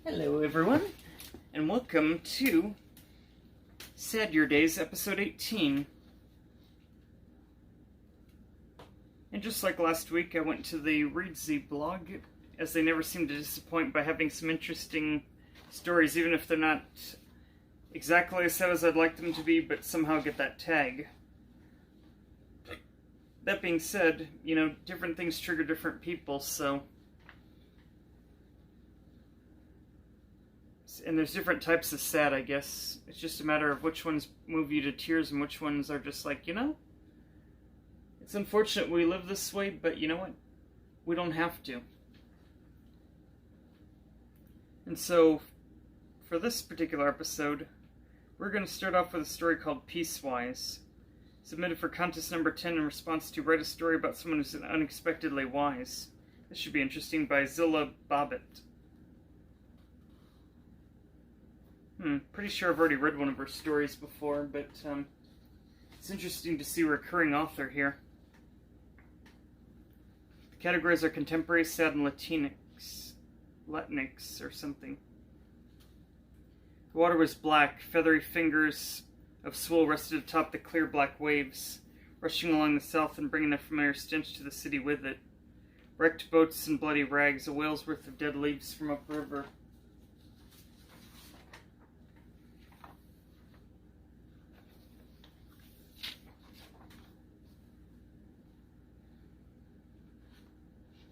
Hello everyone, and welcome to Sadurdays, episode 18. And just like last week, I went to the Reedsy blog, as they never seem to disappoint by having some interesting stories, even if they're not exactly as sad as I'd like them to be, but somehow get that tag. That being said, different things trigger different people, and there's different types of sad, I guess. It's just a matter of which ones move you to tears and which ones are just like, it's unfortunate we live this way, but you know what? We don't have to. And so, for this particular episode, we're going to start off with a story called Peacewise. Submitted for contest number 10 in response to Write a Story About Someone Who's Unexpectedly Wise. This should be interesting, by Zilla Bobbitt. Pretty sure I've already read one of her stories before, but it's interesting to see a recurring author here. The categories are contemporary, sad, and Latinx or something. The water was black. Feathery fingers of swell rested atop the clear black waves, rushing along the south and bringing a familiar stench to the city with it. Wrecked boats and bloody rags, a whale's worth of dead leaves from upriver.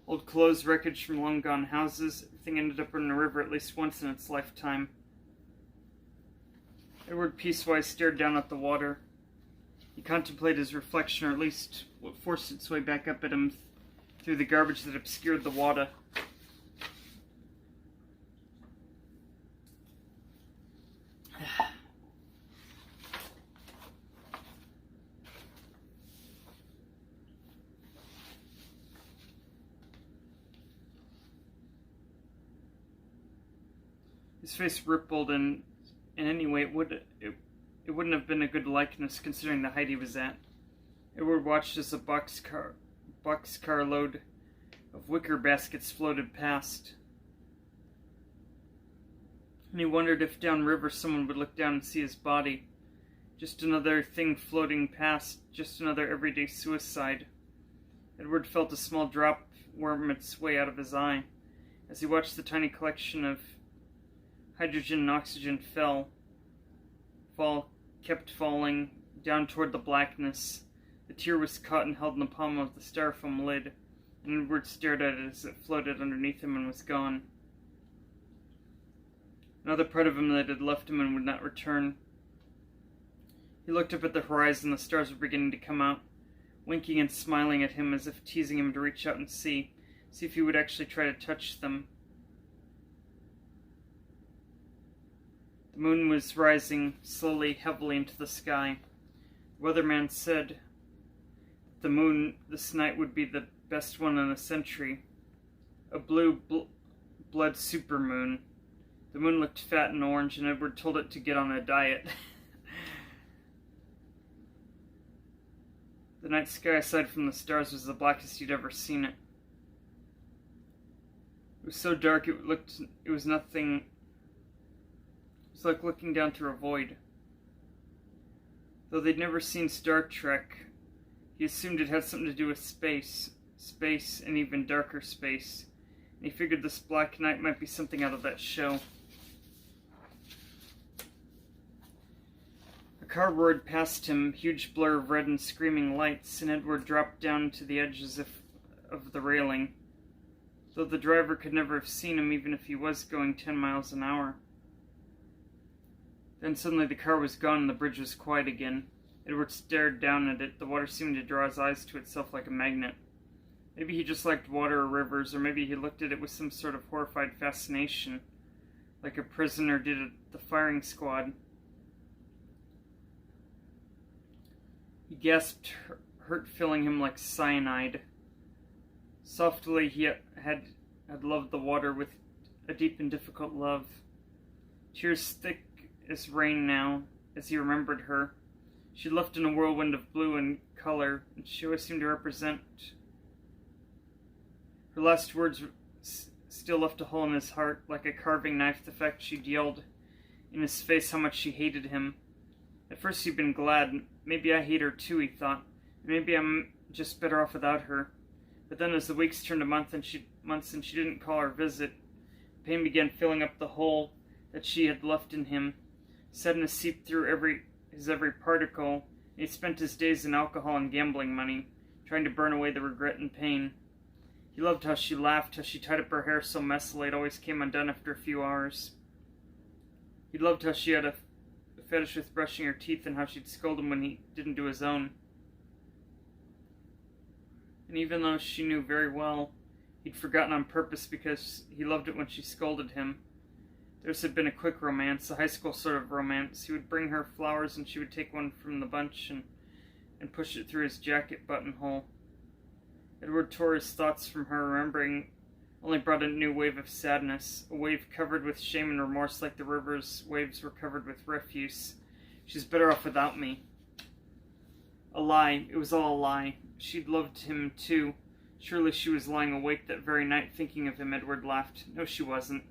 Old clothes, wreckage from long-gone houses. Everything ended up in the river at least once in its lifetime. Edward Peacewise stared down at the water. He contemplated his reflection, or at least what forced its way back up at him through the garbage that obscured the water. His face rippled, and in any way it wouldn't have been a good likeness considering the height he was at. Edward watched as a boxcar load of wicker baskets floated past. And he wondered if downriver someone would look down and see his body. Just another thing floating past, just another everyday suicide. Edward felt a small drop worm its way out of his eye as he watched the tiny collection of hydrogen and oxygen kept falling down toward the blackness. The tear was caught and held in the palm of the styrofoam lid, and Edward stared at it as it floated underneath him and was gone. Another part of him that had left him and would not return. He looked up at the horizon. The stars were beginning to come out, winking and smiling at him as if teasing him to reach out and see if he would actually try to touch them. The moon was rising slowly, heavily into the sky. The weatherman said the moon this night would be the best one in a century. A blue blood supermoon. The moon looked fat and orange, and Edward told it to get on a diet. The night sky, aside from the stars, was the blackest he'd ever seen it. It was so dark it was nothing. It was like looking down through a void. Though they'd never seen Star Trek, he assumed it had something to do with space, and even darker space, and he figured this black night might be something out of that show. A car roared past him, huge blur of red and screaming lights, and Edward dropped down to the edges of the railing, though the driver could never have seen him even if he was going 10 miles an hour. Then suddenly the car was gone and the bridge was quiet again. Edward stared down at it. The water seemed to draw his eyes to itself like a magnet. Maybe he just liked water or rivers, or maybe he looked at it with some sort of horrified fascination, like a prisoner did at the firing squad. He gasped, hurt filling him like cyanide. Softly he had loved the water with a deep and difficult love. Tears thick as rain now, as he remembered her. She left in a whirlwind of blue and color, and she always seemed to represent. Her last words still left a hole in his heart, like a carving knife, the fact she'd yelled in his face how much she hated him. At first he'd been glad. Maybe I hate her too, he thought. Maybe I'm just better off without her. But then as the weeks turned to months and she didn't call or visit, pain began filling up the hole that she had left in him. Sadness seeped through his every particle, and he spent his days in alcohol and gambling money, trying to burn away the regret and pain. He loved how she laughed, how she tied up her hair so messily it always came undone after a few hours. He loved how she had a fetish with brushing her teeth and how she'd scold him when he didn't do his own. And even though she knew very well he'd forgotten on purpose because he loved it when she scolded him, theirs had been a quick romance, a high school sort of romance. He would bring her flowers and she would take one from the bunch and push it through his jacket buttonhole. Edward tore his thoughts from her, remembering only brought a new wave of sadness, a wave covered with shame and remorse like the river's waves were covered with refuse. She's better off without me. A lie. It was all a lie. She'd loved him too. Surely she was lying awake that very night thinking of him. Edward laughed. No, she wasn't.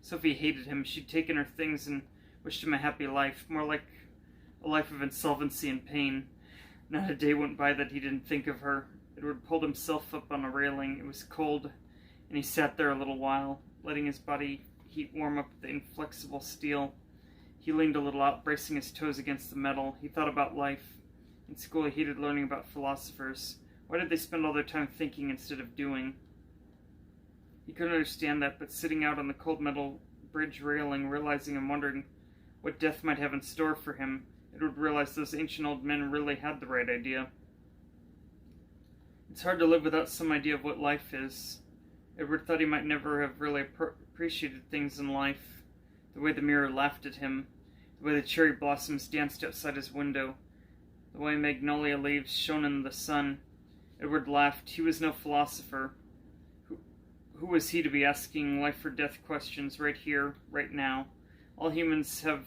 Sophie hated him. She'd taken her things and wished him a happy life, more like a life of insolvency and pain. Not a day went by that he didn't think of her. Edward pulled himself up on a railing. It was cold, and he sat there a little while, letting his body heat warm up the inflexible steel. He leaned a little out, bracing his toes against the metal. He thought about life. In school he hated learning about philosophers. Why did they spend all their time thinking instead of doing? He couldn't understand that, but sitting out on the cold metal bridge railing, realizing and wondering what death might have in store for him, Edward realized those ancient old men really had the right idea. It's hard to live without some idea of what life is. Edward thought he might never have really appreciated things in life. The way the mirror laughed at him, the way the cherry blossoms danced outside his window, the way magnolia leaves shone in the sun. Edward laughed. He was no philosopher. Who was he to be asking life or death questions right here, right now? All humans have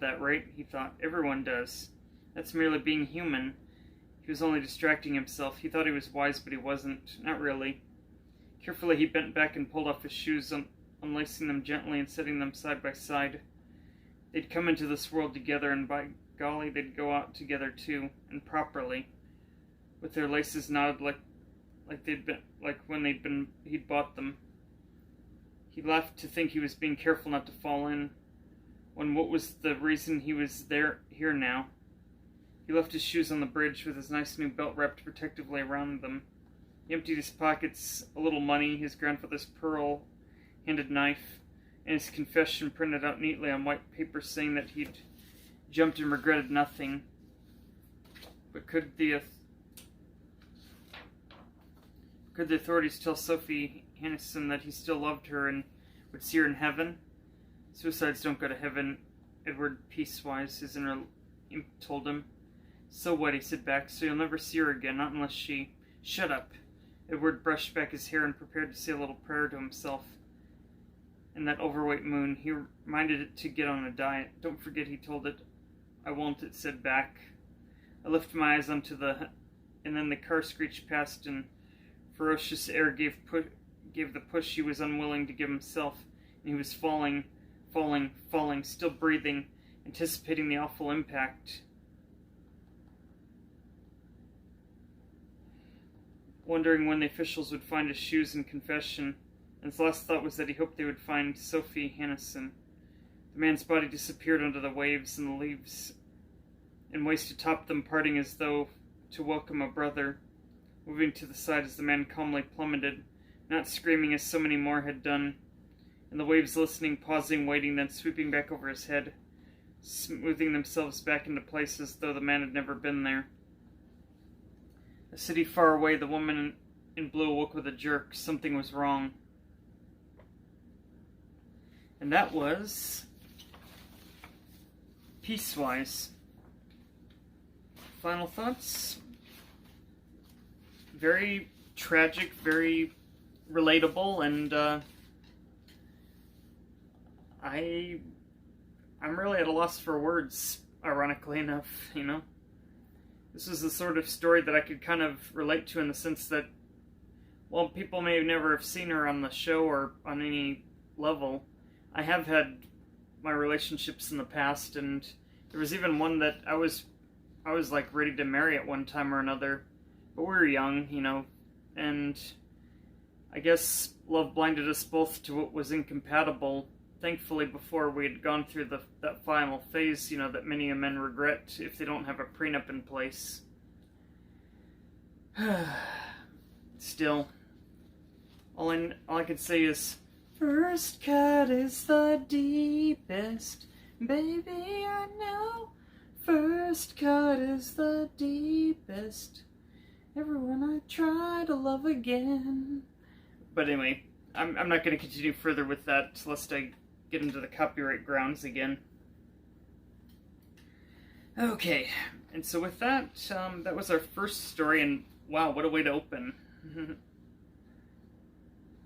that, right? He thought. Everyone does. That's merely being human. He was only distracting himself. He thought he was wise, but he wasn't. Not really. Carefully he bent back and pulled off his shoes, unlacing them gently and setting them side by side. They'd come into this world together, and by golly, they'd go out together too, and properly, with their laces knotted like when he'd bought them. He laughed to think he was being careful not to fall in, when what was the reason he was here now? He left his shoes on the bridge with his nice new belt wrapped protectively around them. He emptied his pockets, a little money, his grandfather's pearl-handled knife, and his confession printed out neatly on white paper saying that he'd jumped and regretted nothing. But could the authorities tell Sophie Hannison that he still loved her and would see her in heaven? Suicides don't go to heaven, Edward Peacewise, his inner imp told him. So what, he said back, so you'll never see her again, not unless she... Shut up. Edward brushed back his hair and prepared to say a little prayer to himself. In that overweight moon, he reminded it to get on a diet. Don't forget, he told it. I won't, it said back. I lifted my eyes onto and then the car screeched past and ferocious air gave the push he was unwilling to give himself, and he was falling, still breathing, anticipating the awful impact. Wondering when the officials would find his shoes and confession, and his last thought was that he hoped they would find Sophie Hannison. The man's body disappeared under the waves and the leaves, and waist atop them, parting as though to welcome a brother, moving to the side as the man calmly plummeted, not screaming as so many more had done, and the waves listening, pausing, waiting, then sweeping back over his head, smoothing themselves back into place as though the man had never been there. A city far away, the woman in blue awoke with a jerk. Something was wrong. And that was Peacewise. Final thoughts? Very tragic, very relatable, and I'm really at a loss for words, ironically enough, you know? This is the sort of story that I could kind of relate to in the sense that while people may never have seen her on the show or on any level, I have had my relationships in the past, and there was even one that I was like ready to marry at one time or another, but we were young, and I guess love blinded us both to what was incompatible. Thankfully, before we had gone through that final phase, that many men regret if they don't have a prenup in place. Still, all I can say is, first cut is the deepest, baby, I know. First cut is the deepest. Everyone I try to love again. But anyway, I'm not going to continue further with that, lest I get into the copyright grounds again. Okay, and so with that, that was our first story, and wow, what a way to open.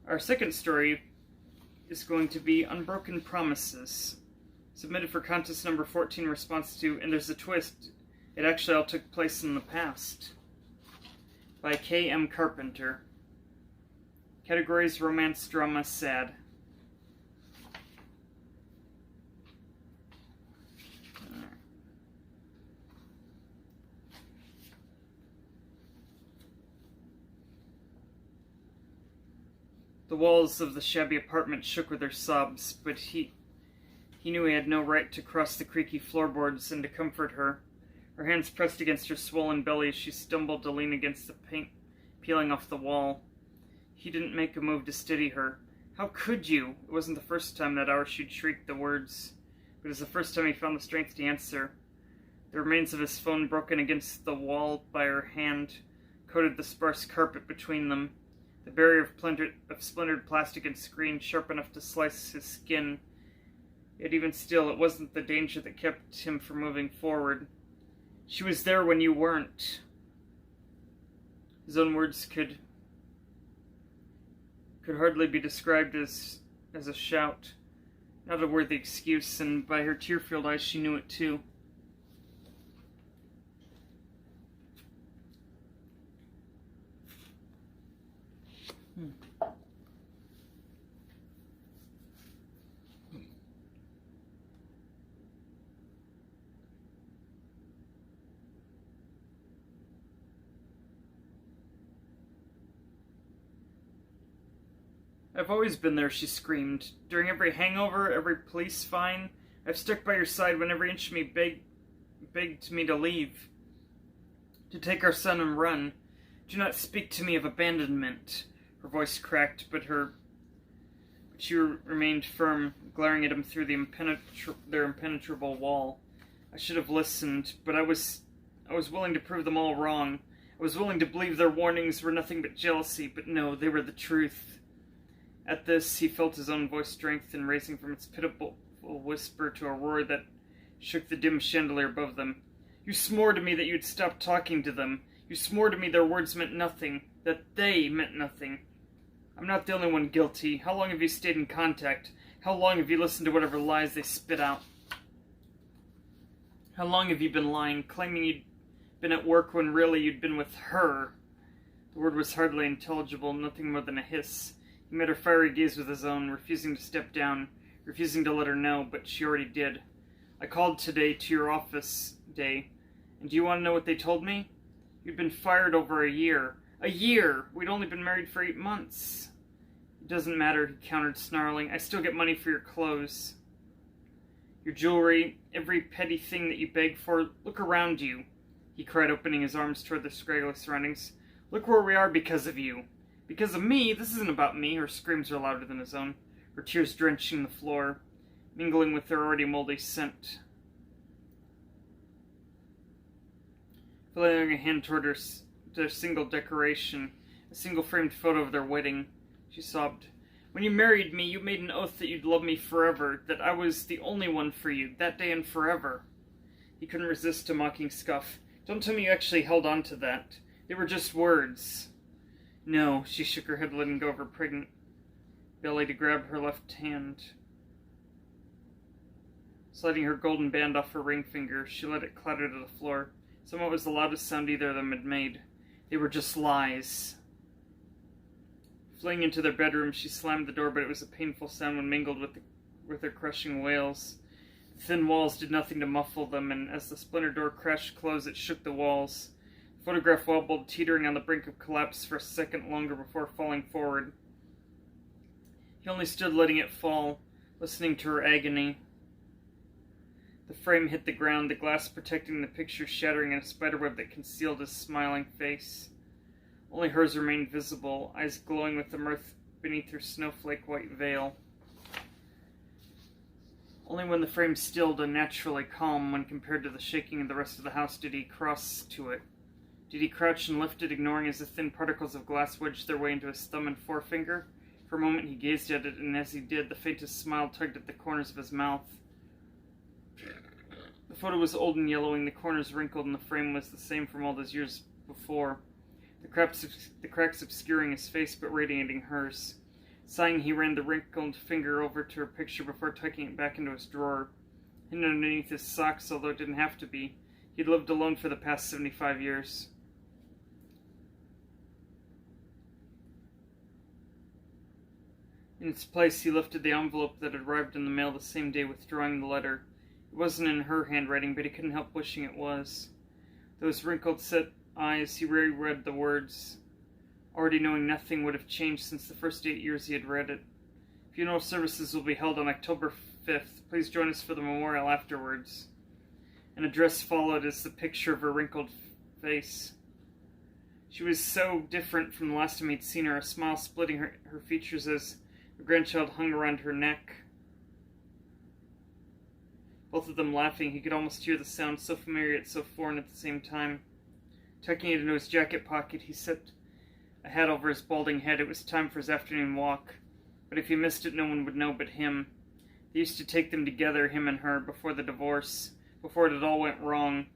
Our second story is going to be Unbroken Promises, submitted for contest number 14 in response to, and there's a twist, it actually all took place in the past, by K.M. Carpenter. Categories: romance, drama, sad. The walls of the shabby apartment shook with her sobs, but he knew he had no right to cross the creaky floorboards and to comfort her. Her hands pressed against her swollen belly as she stumbled to lean against the paint peeling off the wall. He didn't make a move to steady her. How could you? It wasn't the first time that hour she'd shrieked the words, but it was the first time he found the strength to answer. The remains of his phone broken against the wall by her hand coated the sparse carpet between them. The barrier of splintered plastic and screen sharp enough to slice his skin. Yet even still, it wasn't the danger that kept him from moving forward. She was there when you weren't. His own words could hardly be described as a shout. Not a worthy excuse, and by her tear-filled eyes she knew it too. I've always been there, she screamed. During every hangover, every police fine, I've stuck by your side when every inch of me begged me to leave. To take our son and run. Do not speak to me of abandonment. Her voice cracked, but she remained firm, glaring at him through their impenetrable wall. I should have listened, but I was willing to prove them all wrong. I was willing to believe their warnings were nothing but jealousy, but no, they were the truth. At this, he felt his own voice strengthen, raising from its pitiful whisper to a roar that shook the dim chandelier above them. You swore to me that you'd stop talking to them. You swore to me their words meant nothing, that they meant nothing. I'm not the only one guilty. How long have you stayed in contact? How long have you listened to whatever lies they spit out? How long have you been lying, claiming you'd been at work when really you'd been with her? The word was hardly intelligible, nothing more than a hiss. He met her fiery gaze with his own, refusing to step down, refusing to let her know, but she already did. I called today to your office day, and do you want to know what they told me? You'd been fired over a year. A year! We'd only been married for 8 months. It doesn't matter, he countered, snarling. I still get money for your clothes. Your jewelry, every petty thing that you beg for. Look around you, he cried, opening his arms toward the scraggly surroundings. Look where we are because of you. Because of me? This isn't about me. Her screams were louder than his own, her tears drenching the floor, mingling with their already moldy scent. Flailing a hand toward their single decoration, a single framed photo of their wedding, she sobbed. When you married me, you made an oath that you'd love me forever, that I was the only one for you, that day and forever. He couldn't resist a mocking scoff. Don't tell me you actually held on to that. They were just words. No, she shook her head, letting go of her pregnant belly to grab her left hand. Sliding her golden band off her ring finger, she let it clatter to the floor. Somehow it was the loudest sound either of them had made. They were just lies. Fleeing into their bedroom, she slammed the door, but it was a painful sound when mingled with her crushing wails. The thin walls did nothing to muffle them, and as the splintered door crashed closed, it shook the walls. The photograph wobbled, teetering on the brink of collapse for a second longer before falling forward. He only stood letting it fall, listening to her agony. The frame hit the ground, the glass protecting the picture shattering in a spiderweb that concealed his smiling face. Only hers remained visible, eyes glowing with the mirth beneath her snowflake-white veil. Only when the frame stilled, unnaturally calm when compared to the shaking of the rest of the house, did he cross to it. Did he crouch and lift it, ignoring as the thin particles of glass wedged their way into his thumb and forefinger? For a moment he gazed at it, and as he did, the faintest smile tugged at the corners of his mouth. The photo was old and yellowing, the corners wrinkled, and the frame was the same from all those years before. The cracks obscuring his face, but radiating hers. Sighing, he ran the wrinkled finger over to her picture before tucking it back into his drawer. Hidden underneath his socks, although it didn't have to be. He'd lived alone for the past 75 years. In its place, he lifted the envelope that had arrived in the mail the same day, withdrawing the letter. It wasn't in her handwriting, but he couldn't help wishing it was. Those wrinkled, set eyes, he reread the words. Already knowing nothing would have changed since the first 8 years he had read it. Funeral services will be held on October 5th. Please join us for the memorial afterwards. An address followed as the picture of her wrinkled face. She was so different from the last time he'd seen her, a smile splitting her features as her grandchild hung around her neck. Both of them laughing, he could almost hear the sound, so familiar yet so foreign at the same time. Tucking it into his jacket pocket, he set a hat over his balding head. It was time for his afternoon walk. But if he missed it, no one would know but him. They used to take them together, him and her, before the divorce, before it all went wrong.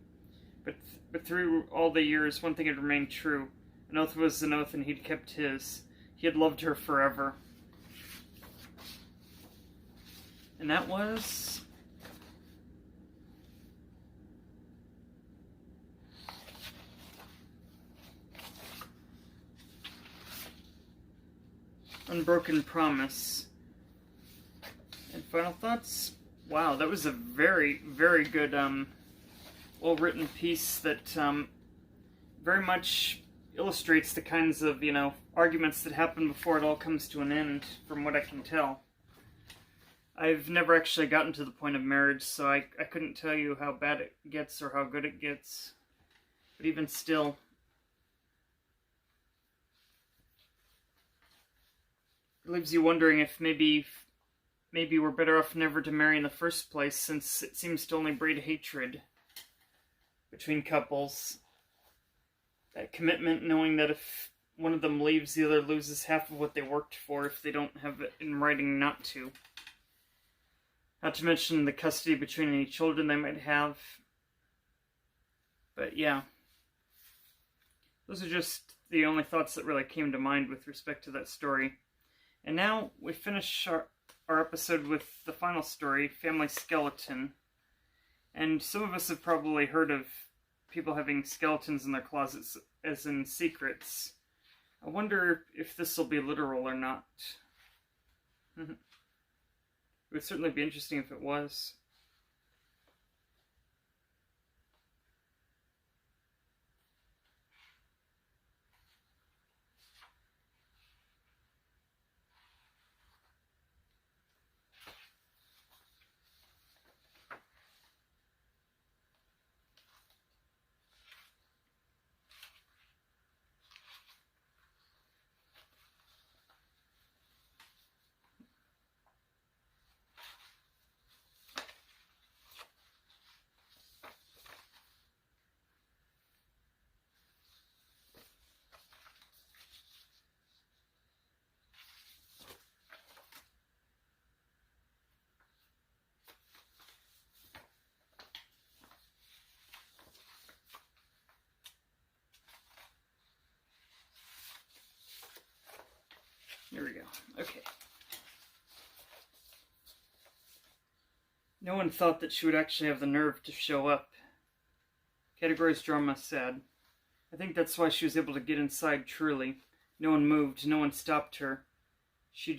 But through all the years, one thing had remained true. An oath was an oath, and he'd kept his. He had loved her forever. And that was... Unbroken Promise. And final thoughts? Wow, that was a very, very good, well-written piece that very much illustrates the kinds of, arguments that happen before it all comes to an end, from what I can tell. I've never actually gotten to the point of marriage, so I couldn't tell you how bad it gets or how good it gets. But even still... it leaves you wondering if maybe we're better off never to marry in the first place, since it seems to only breed hatred between couples. That commitment, knowing that if one of them leaves, the other loses half of what they worked for if they don't have it in writing not to. Not to mention the custody between any children they might have. But yeah. Those are just the only thoughts that really came to mind with respect to that story. And now we finish our episode with the final story, Family Skeleton. And some of us have probably heard of people having skeletons in their closets, as in secrets. I wonder if this will be literal or not. It would certainly be interesting if it was. Here we go. Okay. No one thought that she would actually have the nerve to show up. Categories drama sad. I think that's why she was able to get inside truly. No one moved, no one stopped her. She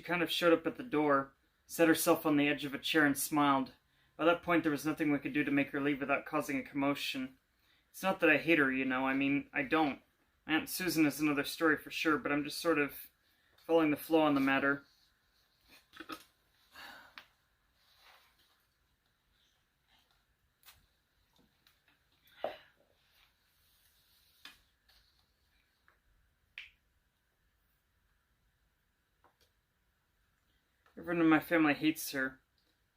kind of showed up at the door, set herself on the edge of a chair and smiled. By that point there was nothing we could do to make her leave without causing a commotion. It's not that I hate her, I mean, I don't. Aunt Susan is another story for sure, but I'm just sort of following the flow on the matter. Everyone in my family hates her.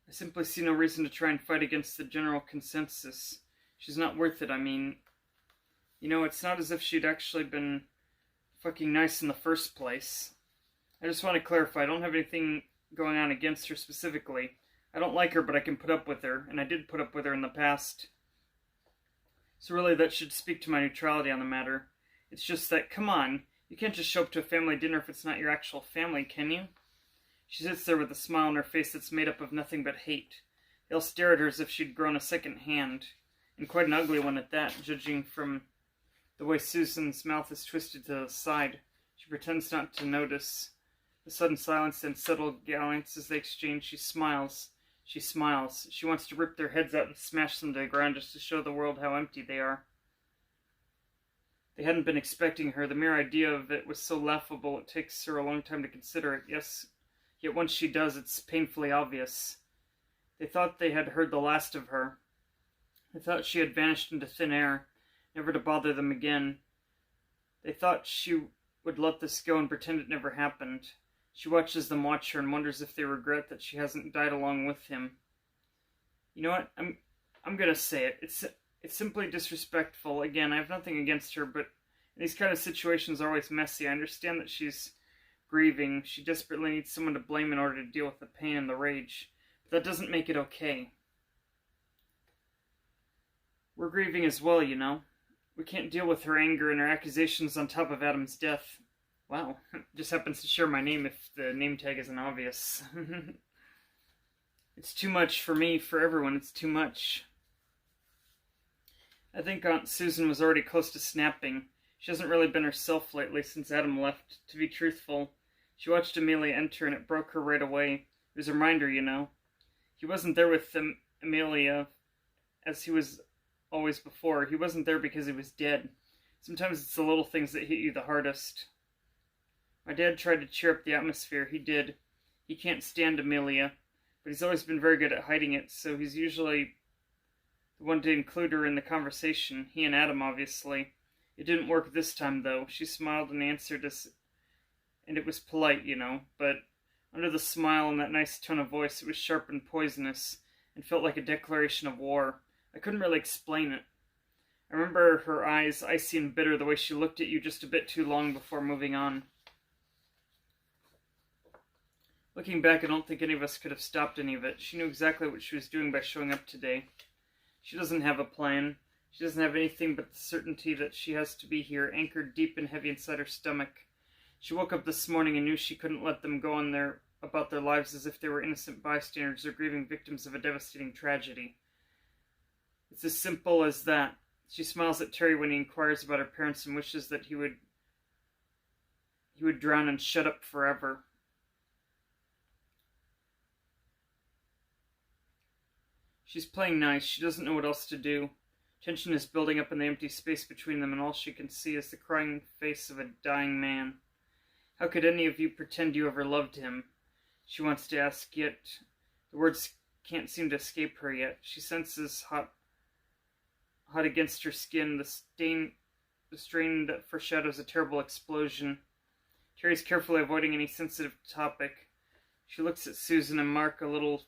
I simply see no reason to try and fight against the general consensus. She's not worth it, I mean. It's not as if she'd actually been fucking nice in the first place. I just want to clarify, I don't have anything going on against her specifically. I don't like her, but I can put up with her, and I did put up with her in the past. So really that should speak to my neutrality on the matter. It's just that, come on, you can't just show up to a family dinner if it's not your actual family, can you? She sits there with a smile on her face that's made up of nothing but hate. They all stare at her as if she'd grown a second hand, and quite an ugly one at that, judging from the way Susan's mouth is twisted to the side. She pretends not to notice the sudden silence and subtle glances they exchange. She smiles. She smiles. She wants to rip their heads out and smash them to the ground just to show the world how empty they are. They hadn't been expecting her. The mere idea of it was so laughable it takes her a long time to consider it. Yes, yet once she does, it's painfully obvious. They thought they had heard the last of her. They thought she had vanished into thin air, never to bother them again. They thought she would let this go and pretend it never happened. She watches them watch her and wonders if they regret that she hasn't died along with him. You know what? I'm gonna say it. It's simply disrespectful. Again, I have nothing against her, but these kind of situations are always messy. I understand that she's grieving. She desperately needs someone to blame in order to deal with the pain and the rage. But that doesn't make it okay. We're grieving as well, We can't deal with her anger and her accusations on top of Adam's death. Wow, just happens to share my name if the name tag isn't obvious. It's too much for me, for everyone, it's too much. I think Aunt Susan was already close to snapping. She hasn't really been herself lately since Adam left. To be truthful, she watched Amelia enter and it broke her right away. It was a reminder, He wasn't there with Amelia as he was always before. He wasn't there because he was dead. Sometimes it's the little things that hit you the hardest. My dad tried to cheer up the atmosphere. He did. He can't stand Amelia, but he's always been very good at hiding it, so he's usually the one to include her in the conversation. He and Adam, obviously. It didn't work this time, though. She smiled and answered us, and it was polite, but under the smile and that nice tone of voice, it was sharp and poisonous, and felt like a declaration of war. I couldn't really explain it. I remember her eyes, icy and bitter, the way she looked at you just a bit too long before moving on. Looking back, I don't think any of us could have stopped any of it. She knew exactly what she was doing by showing up today. She doesn't have a plan. She doesn't have anything but the certainty that she has to be here, anchored deep and heavy inside her stomach. She woke up this morning and knew she couldn't let them go on about their lives as if they were innocent bystanders or grieving victims of a devastating tragedy. It's as simple as that. She smiles at Terry when he inquires about her parents and wishes that he would drown and shut up forever. She's playing nice. She doesn't know what else to do. Tension is building up in the empty space between them, and all she can see is the crying face of a dying man. How could any of you pretend you ever loved him? She wants to ask, yet the words can't seem to escape her yet. She senses hot against her skin, the strain that foreshadows a terrible explosion. Terry's carefully avoiding any sensitive topic. She looks at Susan and Mark at little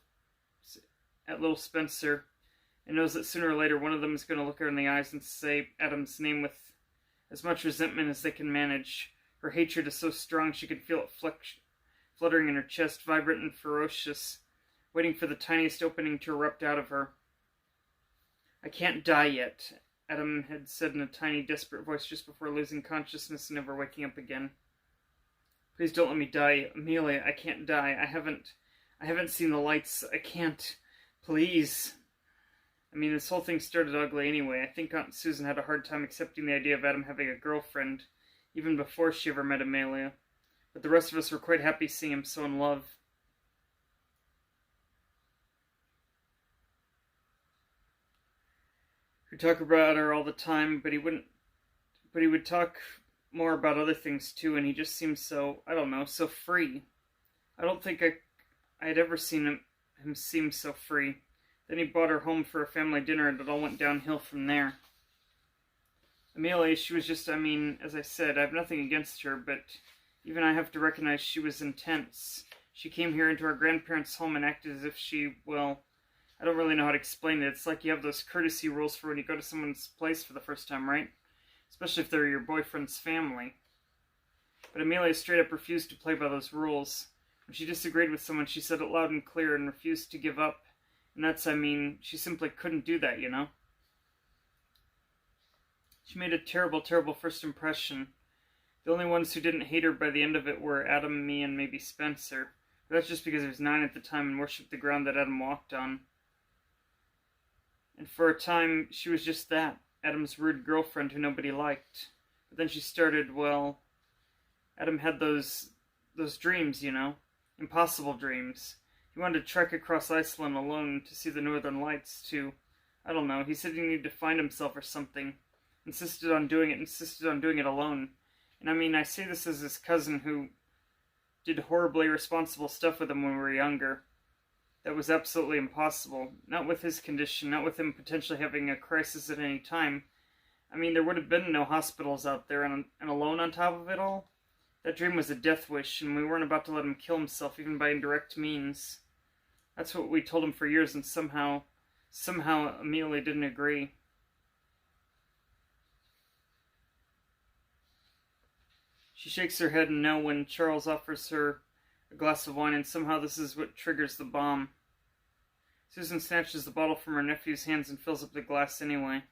Spencer, and knows that sooner or later one of them is going to look her in the eyes and say Adam's name with as much resentment as they can manage. Her hatred is so strong she can feel it fluttering in her chest, vibrant and ferocious, waiting for the tiniest opening to erupt out of her. I can't die yet, Adam had said in a tiny, desperate voice just before losing consciousness and never waking up again. Please don't let me die, Amelia. I can't die. I haven't seen the lights. I can't. Please. I mean, this whole thing started ugly anyway. I think Aunt Susan had a hard time accepting the idea of Adam having a girlfriend. even before she ever met Amelia. But the rest of us were quite happy seeing him so in love. He'd talk about her all the time, but he would talk more about other things too, and he just seemed so, I don't know, so free. I don't think I had ever seen him seem so free. Then he brought her home for a family dinner, and it all went downhill from there. Amelia, she was just, as I said, I have nothing against her, but even I have to recognize she was intense. She came here into our grandparents' home and acted as if she, well, I don't really know how to explain it. It's like you have those courtesy rules for when you go to someone's place for the first time, right? Especially if they're your boyfriend's family. But Amelia straight up refused to play by those rules. When she disagreed with someone, she said it loud and clear and refused to give up. And that's, she simply couldn't do that, you know? She made a terrible, terrible first impression. The only ones who didn't hate her by the end of it were Adam, me, and maybe Spencer. But that's just because he was 9 at the time and worshipped the ground that Adam walked on. And for a time, she was just that, Adam's rude girlfriend who nobody liked. But then she started, well, Adam had those dreams, you know? Impossible dreams. He wanted to trek across Iceland alone to see the northern lights, to, I don't know, he said he needed to find himself or something. Insisted on doing it alone. And I say this as his cousin who did horribly irresponsible stuff with him when we were younger. That was absolutely impossible. Not with his condition, not with him potentially having a crisis at any time. There would have been no hospitals out there, and alone on top of it all? That dream was a death wish, and we weren't about to let him kill himself, even by indirect means. That's what we told him for years, and somehow Amelia didn't agree. She shakes her head no when Charles offers her a glass of wine, and somehow this is what triggers the bomb. Susan snatches the bottle from her nephew's hands and fills up the glass anyway.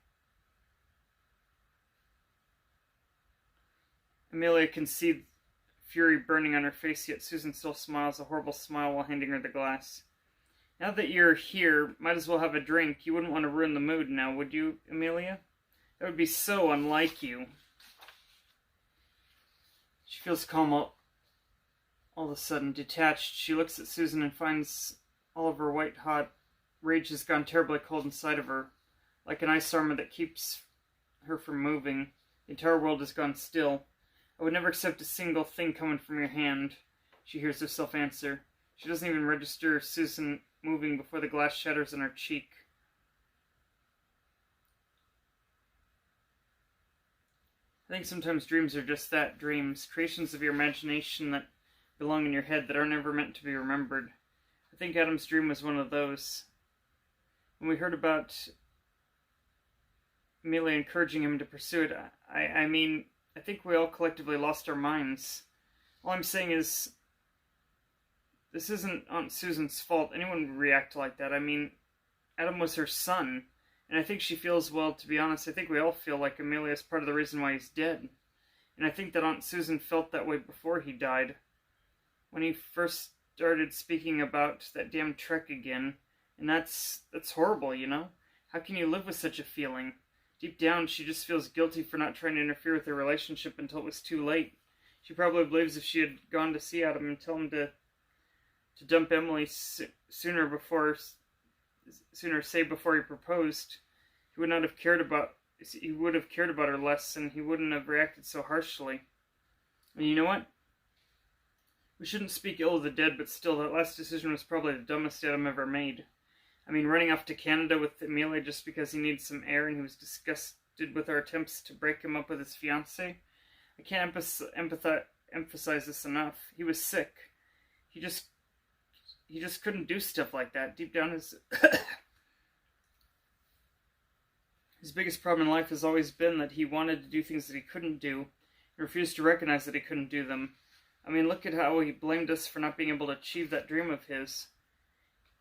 Amelia can see fury burning on her face, yet Susan still smiles a horrible smile while handing her the glass. Now that you're here, might as well have a drink. You wouldn't want to ruin the mood now, would you, Amelia? That would be so unlike you. She feels calm all of a sudden, detached. She looks at Susan and finds all of her white-hot rage has gone terribly cold inside of her, like an ice armor that keeps her from moving. The entire world has gone still. I would never accept a single thing coming from your hand, she hears herself answer. She doesn't even register Susan moving before the glass shatters on her cheek. I think sometimes dreams are just that, dreams, creations of your imagination that belong in your head that are never meant to be remembered. I think Adam's dream was one of those. When we heard about Amelia encouraging him to pursue it, I think we all collectively lost our minds. All I'm saying is, this isn't Aunt Susan's fault. Anyone would react like that. Adam was her son. And I think she feels, well, to be honest, I think we all feel like Amelia is part of the reason why he's dead. And I think that Aunt Susan felt that way before he died. When he first started speaking about that damn trek again. And that's horrible, you know? How can you live with such a feeling? Deep down, she just feels guilty for not trying to interfere with their relationship until it was too late. She probably believes if she had gone to see Adam and tell him to dump Emily sooner, say before he proposed, he would have cared about her less, and he wouldn't have reacted so harshly. And you know what? We shouldn't speak ill of the dead, but still, that last decision was probably the dumbest Adam ever made. Running off to Canada with Amelia just because he needed some air and he was disgusted with our attempts to break him up with his fiancée. I can't emphasize this enough. He was sick. He just couldn't do stuff like that. Deep down, his biggest problem in life has always been that he wanted to do things that he couldn't do and refused to recognize that he couldn't do them. Look at how he blamed us for not being able to achieve that dream of his.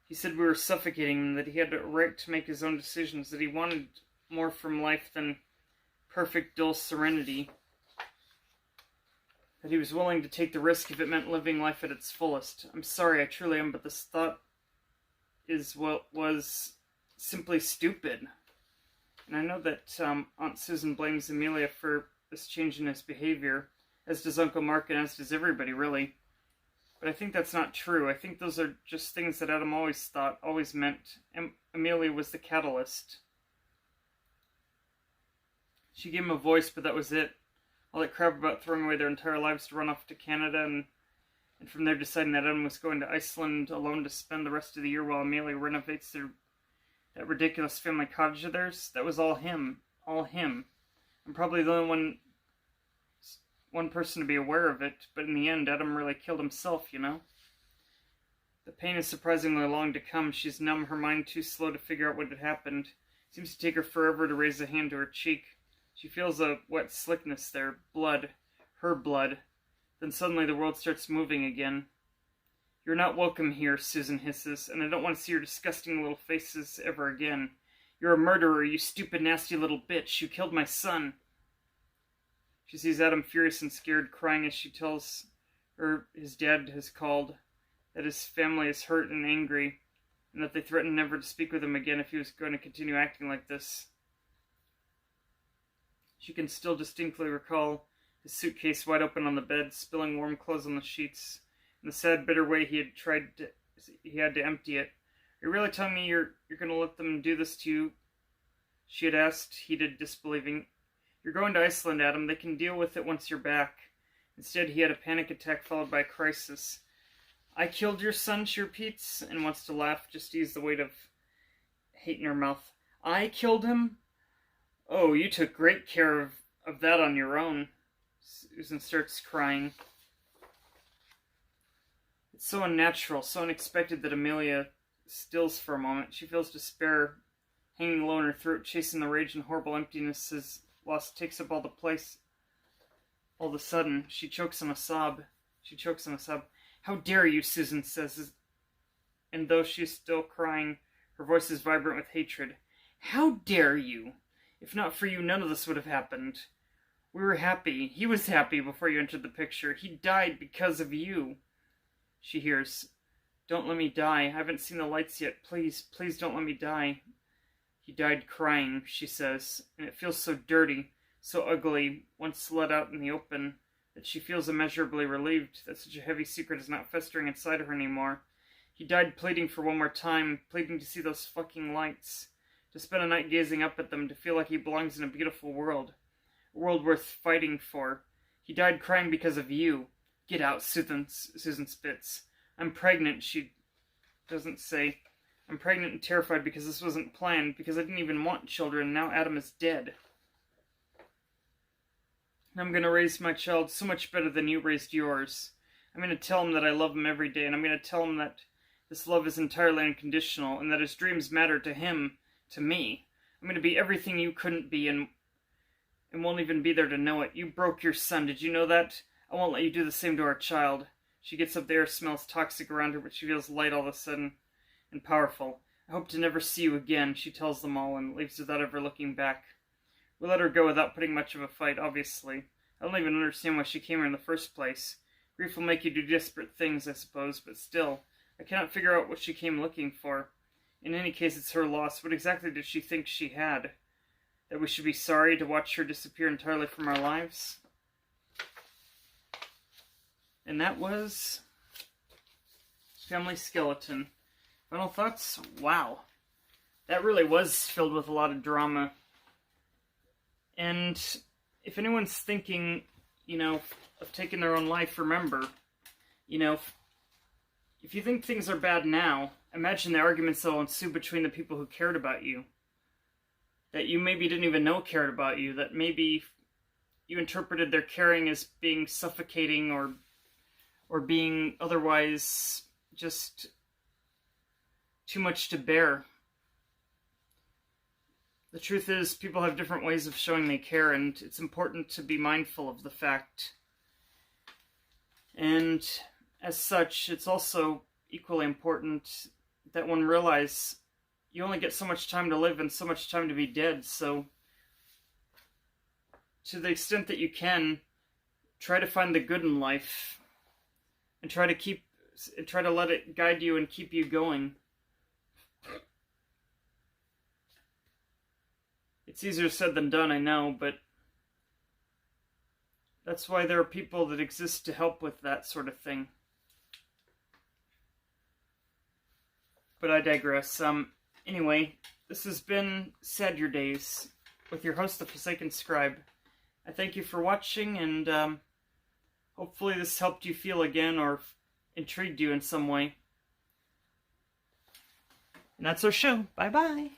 He said we were suffocating him, that he had a right to make his own decisions, that he wanted more from life than perfect, dull serenity, that he was willing to take the risk if it meant living life at its fullest. I'm sorry, I truly am, but this thought was simply stupid. And I know that Aunt Susan blames Amelia for this change in his behavior, as does Uncle Mark and as does everybody, really. But I think that's not true. I think those are just things that Adam always thought, always meant. Amelia was the catalyst. She gave him a voice, but that was it. All that crap about throwing away their entire lives to run off to Canada and from there deciding that Adam was going to Iceland alone to spend the rest of the year while Amelia renovates that ridiculous family cottage of theirs. That was all him. All him. I'm probably the only one person to be aware of it, but in the end, Adam really killed himself, you know? The pain is surprisingly long to come. She's numb, her mind too slow to figure out what had happened. It seems to take her forever to raise a hand to her cheek. She feels a wet slickness there. Blood. Her blood. Then suddenly the world starts moving again. You're not welcome here, Susan hisses, and I don't want to see your disgusting little faces ever again. You're a murderer, you stupid, nasty little bitch. You killed my son. She sees Adam furious and scared, crying as she tells her his dad has called, that his family is hurt and angry, and that they threatened never to speak with him again if he was going to continue acting like this. She can still distinctly recall his suitcase wide open on the bed, spilling warm clothes on the sheets, and the sad, bitter way he had to empty it. Are you really telling me you're going to let them do this to you? She had asked, heated, disbelieving. You're going to Iceland, Adam. They can deal with it once you're back. Instead, he had a panic attack followed by a crisis. I killed your son, she repeats, and wants to laugh, just to ease the weight of hate in her mouth. I killed him? Oh, you took great care of that on your own. Susan starts crying. It's so unnatural, so unexpected that Amelia stills for a moment. She feels despair hanging low in her throat, chasing the rage and horrible emptiness as loss takes up all the place. All of a sudden, she chokes on a sob. How dare you, Susan says, and though she is still crying, her voice is vibrant with hatred. How dare you? If not for you, none of this would have happened. We were happy. He was happy before you entered the picture. He died because of you. She hears, Don't let me die. I haven't seen the lights yet. Please, please don't let me die. He died crying, she says, and it feels so dirty, so ugly, once let out in the open, that she feels immeasurably relieved that such a heavy secret is not festering inside her anymore. He died pleading for one more time, pleading to see those fucking lights, to spend a night gazing up at them, to feel like he belongs in a beautiful world. A world worth fighting for. He died crying because of you. Get out, Susan spits. I'm pregnant, she doesn't say. I'm pregnant and terrified because this wasn't planned, because I didn't even want children, and now Adam is dead. I'm going to raise my child so much better than you raised yours. I'm going to tell him that I love him every day, and I'm going to tell him that this love is entirely unconditional, and that his dreams matter to him, to me. I'm going to be everything you couldn't be, and won't even be there to know it. You broke your son, did you know that? I won't let you do the same to our child. She gets up, the air smells toxic around her, but she feels light all of a sudden, and powerful. I hope to never see you again, she tells them all, and leaves without ever looking back. We let her go without putting much of a fight, obviously. I don't even understand why she came here in the first place. Grief will make you do desperate things, I suppose, but still, I cannot figure out what she came looking for. In any case, it's her loss. What exactly did she think she had? That we should be sorry to watch her disappear entirely from our lives? And that was Family Skeleton. Final thoughts? Wow. That really was filled with a lot of drama. And if anyone's thinking, of taking their own life, remember, if you think things are bad now, imagine the arguments that will ensue between the people who cared about you. That you maybe didn't even know cared about you. That maybe you interpreted their caring as being suffocating or being otherwise just too much to bear. The truth is, people have different ways of showing they care, and it's important to be mindful of the fact. And as such, it's also equally important that one realize you only get so much time to live and so much time to be dead, so to the extent that you can, try to find the good in life, and try to let it guide you and keep you going. It's easier said than done, I know, but That's why there are people that exist to help with that sort of thing. But I digress. Anyway, this has been Sadurdays with your host, the Forsaken Scribe. I thank you for watching, and hopefully this helped you feel again or intrigued you in some way. And that's our show. Bye-bye.